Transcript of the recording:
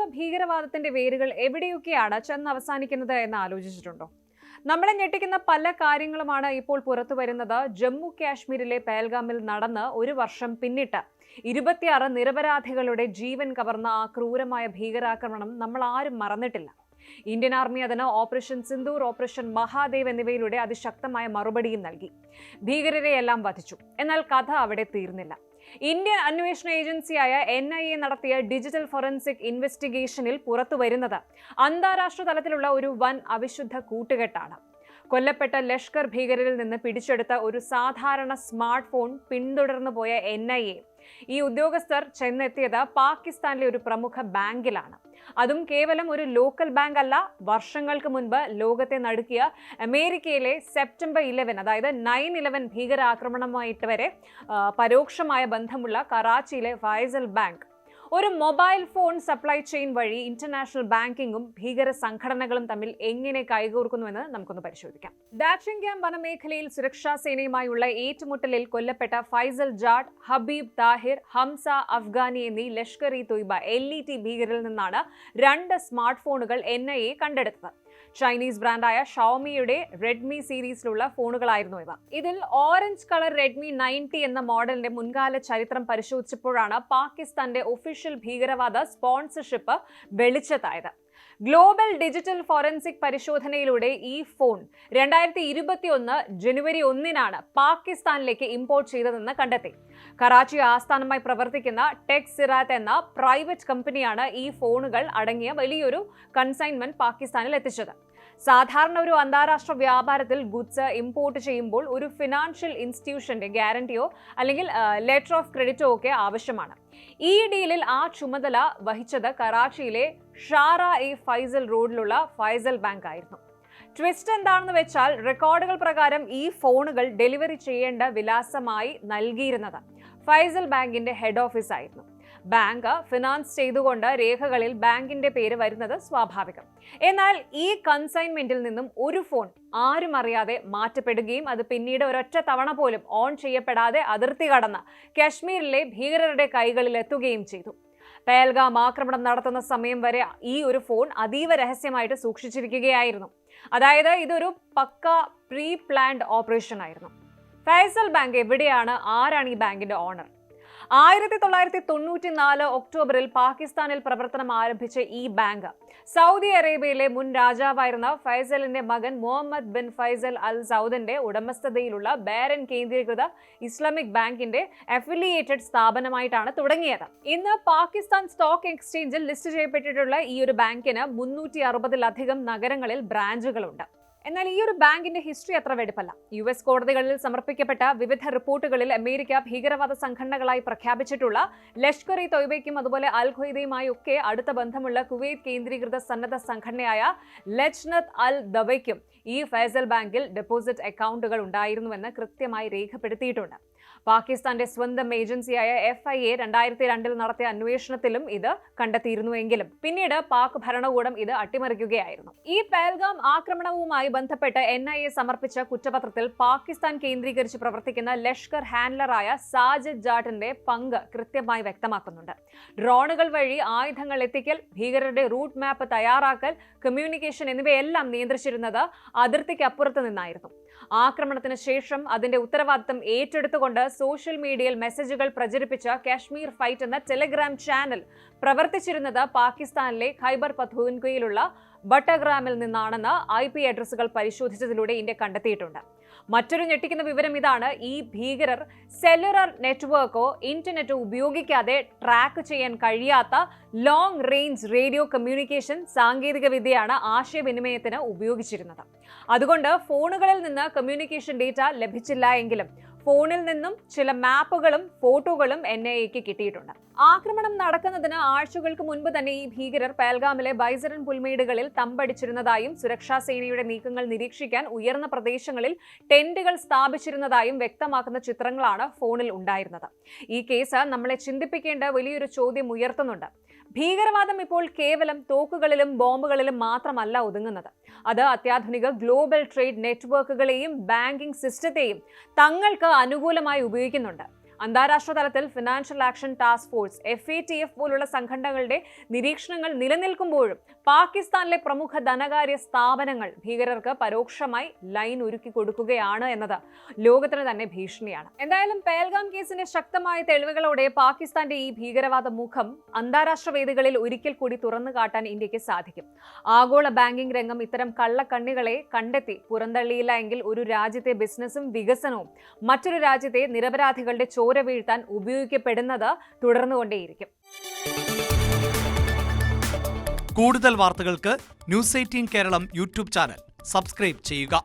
ആഗോള ഭീകരവാദത്തിന്റെ വേരുകൾ എവിടെയൊക്കെയാണ് ചെന്നവസാനിക്കുന്നത് എന്ന് ആലോചിച്ചിട്ടുണ്ടോ? നമ്മളെ ഞെട്ടിക്കുന്ന പല കാര്യങ്ങളുമാണ് ഇപ്പോൾ പുറത്തു വരുന്നത്. ജമ്മു കാശ്മീരിലെ പേൽഗാമിൽ നടന്ന് ഒരു വർഷം പിന്നിട്ട് 26 നിരപരാധികളുടെ ജീവൻ കവർന്ന ആ ക്രൂരമായ ഭീകരാക്രമണം നമ്മൾ ആരും മറന്നിട്ടില്ല. ഇന്ത്യൻ ആർമി അതിന് ഓപ്പറേഷൻ സിന്ദൂർ, ഓപ്പറേഷൻ മഹാദേവ് എന്നിവയിലൂടെ അതിശക്തമായ മറുപടിയും നൽകി. ഭീകരരെയെല്ലാം വധിച്ചു. എന്നാൽ കഥ അവിടെ തീർന്നില്ല. ഇന്ത്യൻ അന്വേഷണ ഏജൻസിയായ NIA നടത്തിയ ഡിജിറ്റൽ ഫോറൻസിക് ഇൻവെസ്റ്റിഗേഷനിൽ പുറത്തു വരുന്നത് അന്താരാഷ്ട്ര തലത്തിലുള്ള ഒരു വൻ അവിശുദ്ധ കൂട്ടുകെട്ടാണ്. കൊല്ലപ്പെട്ട ലഷ്കർ ഭീകരരിൽ നിന്ന് പിടിച്ചെടുത്ത ഒരു സാധാരണ സ്മാർട്ട് ഫോൺ പിന്തുടർന്നു പോയ NIA ഈ ഉദ്യോഗസ്ഥർ ചെന്നെത്തിയത് പാകിസ്ഥാനിലെ ഒരു പ്രമുഖ ബാങ്കിലാണ്. അതും കേവലം ഒരു ലോക്കൽ ബാങ്ക് അല്ല. വർഷങ്ങൾക്ക് മുൻപ് ലോകത്തെ നടുക്കിയ അമേരിക്കയിലെ സെപ്റ്റംബർ 11, അതായത് 9/11 ഭീകരാക്രമണവുമായിട്ട് വരെ പരോക്ഷമായ ബന്ധമുള്ള കറാച്ചിയിലെ ഫൈസൽ ബാങ്ക്. ഒരു മൊബൈൽ ഫോൺ സപ്ലൈ ചെയിൻ വഴി ഇന്റർനാഷണൽ ബാങ്കിങ്ങും ഭീകര സംഘടനകളും തമ്മിൽ എങ്ങനെ കൈകോർക്കുന്നുവെന്ന് നമുക്കൊന്ന് പരിശോധിക്കാം. ഡാച്ചിൻഗ്യാം വനമേഖലയിൽ സുരക്ഷാ സേനയുമായുള്ള ഏറ്റുമുട്ടലിൽ കൊല്ലപ്പെട്ട ഫൈസൽ ജാട്ട്, ഹബീബ് താഹിർ, ഹംസ അഫ്ഗാനി എന്നീ ലഷ്കർ-ഇ തൊയ്ബ LET ഭീകരരിൽ നിന്നാണ് 2 സ്മാർട്ട് ഫോണുകൾ NIA കണ്ടെടുത്തത്. ചൈനീസ് ബ്രാൻഡായ ഷവോമിയുടെ റെഡ്മി സീരീസിലുള്ള ഫോണുകളായിരുന്നു ഇവ. ഇതിൽ ഓറഞ്ച് കളർ റെഡ്മി 90 എന്ന മോഡലിന്റെ മുൻകാല ചരിത്രം പരിശോധിച്ചപ്പോഴാണ് പാകിസ്ഥാന്റെ ഒഫീഷ്യൽ ഭീകരവാദ സ്പോൺസർഷിപ്പ് വെളിച്ചത്തായത്. ഗ്ലോബൽ ഡിജിറ്റൽ ഫോറൻസിക് പരിശോധനയിലൂടെ ഈ ഫോൺ 2021 ജനുവരി 1 പാകിസ്ഥാനിലേക്ക് ഇമ്പോർട്ട് ചെയ്തതെന്ന് കണ്ടെത്തി. കറാച്ചി ആസ്ഥാനമായി പ്രവർത്തിക്കുന്ന ടെക് സിറാത്ത് എന്ന പ്രൈവറ്റ് കമ്പനിയാണ് ഈ ഫോണുകൾ അടങ്ങിയ വലിയൊരു കൺസൈൻമെന്റ് പാകിസ്ഥാനിൽ എത്തിച്ചത്. സാധാരണ ഒരു അന്താരാഷ്ട്ര വ്യാപാരത്തിൽ ഗുഡ്സ് ഇമ്പോർട്ട് ചെയ്യുമ്പോൾ ഒരു ഫിനാൻഷ്യൽ ഇൻസ്റ്റിറ്റ്യൂഷന്റെ ഗ്യാരണ്ടിയോ അല്ലെങ്കിൽ ലെറ്റർ ഓഫ് ക്രെഡിറ്റോ ഒക്കെ ആവശ്യമാണ്. ഈ ഡീലിൽ ആ ചുമതല വഹിച്ചത് കറാച്ചിയിലെ ഷാറ-ഇ ഫൈസൽ റോഡിലുള്ള ഫൈസൽ ബാങ്ക് ആയിരുന്നു. ട്വിസ്റ്റ് എന്താണെന്ന് വെച്ചാൽ, റെക്കോർഡുകൾ പ്രകാരം ഈ ഫോണുകൾ ഡെലിവറി ചെയ്യേണ്ട വിലാസമായി നൽകിയിരുന്നത് ഫൈസൽ ബാങ്കിന്റെ ഹെഡ് ഓഫീസ് ആയിരുന്നു. ബാങ്ക് ഫിനാൻസ് ചെയ്തുകൊണ്ട് രേഖകളിൽ ബാങ്കിന്റെ പേര് വരുന്നത് സ്വാഭാവികം. എന്നാൽ ഈ കൺസൈൻമെന്റിൽ നിന്നും ഒരു ഫോൺ ആരും അറിയാതെ മാറ്റപ്പെടുകയും അത് പിന്നീട് ഒരൊറ്റ തവണ പോലും ഓൺ ചെയ്യപ്പെടാതെ അതിർത്തി കടന്ന് കാശ്മീരിലെ ഭീകരരുടെ കൈകളിൽ എത്തുകയും ചെയ്തു. പേൽഗാം ആക്രമണം നടത്തുന്ന സമയം വരെ ഈ ഒരു ഫോൺ അതീവ രഹസ്യമായിട്ട് സൂക്ഷിച്ചിരിക്കുകയായിരുന്നു. അതായത് ഇതൊരു പക്ക പ്രീ പ്ലാൻഡ് ഓപ്പറേഷൻ ആയിരുന്നു. ഫൈസൽ ബാങ്ക് എവിടെയാണ്? ആരാണ് ഈ ബാങ്കിന്റെ ഓണർ? 1994 ഒക്ടോബറിൽ പാകിസ്ഥാനിൽ പ്രവർത്തനം ആരംഭിച്ച ഈ ബാങ്ക് സൗദി അറേബ്യയിലെ മുൻ രാജാവായിരുന്ന ഫൈസലിന്റെ മകൻ മുഹമ്മദ് ബിൻ ഫൈസൽ അൽ സൗദിന്റെ ഉടമസ്ഥതയിലുള്ള ബാരൻ കേന്ദ്രീകൃത ഇസ്ലാമിക് ബാങ്കിന്റെ അഫിലിയേറ്റഡ് സ്ഥാപനമായിട്ടാണ് തുടങ്ങിയത്. ഇന്ന് പാകിസ്ഥാൻ സ്റ്റോക്ക് എക്സ്ചേഞ്ചിൽ ലിസ്റ്റ് ചെയ്യപ്പെട്ടിട്ടുള്ള ഈ ഒരു ബാങ്കിന് 360-ലധികം നഗരങ്ങളിൽ ബ്രാഞ്ചുകളുണ്ട്. എന്നാൽ ഈ ഒരു ബാങ്കിന്റെ ഹിസ്റ്ററി അത്ര വെടിപ്പല്ല. US കോടതികളിൽ സമർപ്പിക്കപ്പെട്ട വിവിധ റിപ്പോർട്ടുകളിൽ അമേരിക്ക ഭീകരവാദ സംഘടനകളായി പ്രഖ്യാപിച്ചിട്ടുള്ള ലഷ്കർ-ഇ തൊയ്ബയ്ക്കും അതുപോലെ അൽ ഖ്വയ്ദയുമായി ഒക്കെ അടുത്ത ബന്ധമുള്ള കുവൈറ്റ് കേന്ദ്രീകൃത സന്നദ്ധ സംഘടനയായ ലജ്നത്ത് അൽ ദവയ്ക്കും ഈ ഫൈസൽ ബാങ്കിൽ ഡെപ്പോസിറ്റ് അക്കൗണ്ടുകൾ ഉണ്ടായിരുന്നുവെന്ന് കൃത്യമായി രേഖപ്പെടുത്തിയിട്ടുണ്ട്. പാകിസ്ഥാന്റെ സ്വന്തം ഏജൻസിയായ FIA 2002 നടത്തിയ അന്വേഷണത്തിലും ഇത് കണ്ടെത്തിയിരുന്നുവെങ്കിലും പിന്നീട് പാക് ഭരണകൂടം ഇത് അട്ടിമറിക്കുകയായിരുന്നു. ഈ പേൽഗാം ആക്രമണവുമായി ബന്ധപ്പെട്ട് NIA സമർപ്പിച്ച കുറ്റപത്രത്തിൽ പാകിസ്ഥാൻ കേന്ദ്രീകരിച്ച് പ്രവർത്തിക്കുന്ന ലഷ്കർ ഹാൻഡലറായ സാജിദ് ജാട്ടിന്റെ പങ്ക് കൃത്യമായി വ്യക്തമാക്കുന്നുണ്ട്. ഡ്രോണുകൾ വഴി ആയുധങ്ങൾ എത്തിക്കൽ, ഭീകരരുടെ റൂട്ട് മാപ്പ് തയ്യാറാക്കൽ, കമ്മ്യൂണിക്കേഷൻ എന്നിവയെല്ലാം നിയന്ത്രിച്ചിരുന്നത് അതിർത്തിക്കപ്പുറത്ത് നിന്നായിരുന്നു. ആക്രമണത്തിന് ശേഷം അതിന്റെ ഉത്തരവാദിത്തം ഏറ്റെടുത്തുകൊണ്ട് സോഷ്യൽ മീഡിയയിൽ മെസ്സേജുകൾ പ്രചരിപ്പിച്ച കാശ്മീർ ഫൈറ്റ് എന്ന ടെലഗ്രാം ചാനൽ പ്രവർത്തിച്ചിരുന്നത് പാകിസ്ഥാനിലെ ഖൈബർ പഖ്തൂൺഖ്വയിലുള്ള ബട്ടഗ്രാമിൽ നിന്നാണെന്ന് IP അഡ്രസ്സുകൾ പരിശോധിച്ചതിലൂടെ ഇന്ത്യ കണ്ടെത്തിയിട്ടുണ്ട്. മറ്റൊരു ഞെട്ടിക്കുന്ന വിവരം ഇതാണ്: ഈ ഭീകരർ സെല്ലുലർ നെറ്റ്വർക്കോ ഇന്റർനെറ്റോ ഉപയോഗിക്കാതെ ട്രാക്ക് ചെയ്യാൻ കഴിയാത്ത ലോങ് റേഞ്ച് റേഡിയോ കമ്മ്യൂണിക്കേഷൻ സാങ്കേതിക വിദ്യയാണ് ആശയവിനിമയത്തിന് ഉപയോഗിച്ചിരുന്നത്. അതുകൊണ്ട് ഫോണുകളിൽ നിന്ന് കമ്മ്യൂണിക്കേഷൻ ഡേറ്റ ലഭിച്ചില്ല എങ്കിലും ഫോണിൽ നിന്നും ചില മാപ്പുകളും ഫോട്ടോകളും NIAക്ക് കിട്ടിയിട്ടുണ്ട്. ആക്രമണം നടക്കുന്നതിന് ആഴ്ചകൾക്ക് മുൻപ് തന്നെ ഈ ഭീകരർ പേൽഗാമിലെ ബൈസറൻ പുൽമേടുകളിൽ തമ്പടിച്ചിരുന്നതായും സുരക്ഷാ സേനയുടെ നീക്കങ്ങൾ നിരീക്ഷിക്കാൻ ഉയർന്ന പ്രദേശങ്ങളിൽ ടെന്റുകൾ സ്ഥാപിച്ചിരുന്നതായും വ്യക്തമാക്കുന്ന ചിത്രങ്ങളാണ് ഫോണിൽ ഉണ്ടായിരുന്നത്. ഈ കേസ് നമ്മളെ ചിന്തിപ്പിക്കേണ്ട വലിയൊരു ചോദ്യം ഉയർത്തുന്നുണ്ട്. ഭീകരവാദം ഇപ്പോൾ കേവലം തോക്കുകളിലും ബോംബുകളിലും മാത്രമല്ല ഒതുങ്ങുന്നത്. അത് അത്യാധുനിക ഗ്ലോബൽ ട്രേഡ് നെറ്റ്വർക്കുകളെയും ബാങ്കിംഗ് സിസ്റ്റത്തെയും തങ്ങൾക്ക് അനുകൂലമായി ഉപയോഗിക്കുന്നുണ്ട്. അന്താരാഷ്ട്ര തലത്തിൽ financial action task force FATF പോലുള്ള സംഘടനകളുടെ നിരീക്ഷണങ്ങൾ നിലനിൽക്കുമ്പോഴും പാകിസ്ഥാനിലെ പ്രമുഖ ധനകാര്യ സ്ഥാപനങ്ങൾ ഭീകരർക്ക് പരോക്ഷമായി ലൈൻ ഒരുക്കി കൊടുക്കുകയാണ് എന്നത് ലോകത്തിന് തന്നെ ഭീഷണിയാണ്. എന്തായാലും പേൽഗാം കേസിന്റെ ശക്തമായ തെളിവുകളോടെ പാകിസ്ഥാന്റെ ഈ ഭീകരവാദ മുഖം അന്താരാഷ്ട്ര വേദികളിൽ ഒരിക്കൽ കൂടി തുറന്നു കാട്ടാൻ ഇന്ത്യക്ക് സാധിക്കും. ആഗോള ബാങ്കിംഗ് രംഗം ഇത്തരം കള്ളക്കണ്ണികളെ കണ്ടെത്തി പുറന്തള്ളിയില്ല എങ്കിൽ ഒരു രാജ്യത്തെ ബിസിനസ്സും വികസനവും മറ്റൊരു രാജ്യത്തെ നിരപരാധികളുടെ ചോര വീഴ്ത്താൻ ഉപയോഗിക്കപ്പെടുന്നത് തുടർന്നുകൊണ്ടേയിരിക്കും. കൂടുതൽ വാർത്തകൾക്ക് news 18 Keralam YouTube channel subscribe ചെയ്യുക.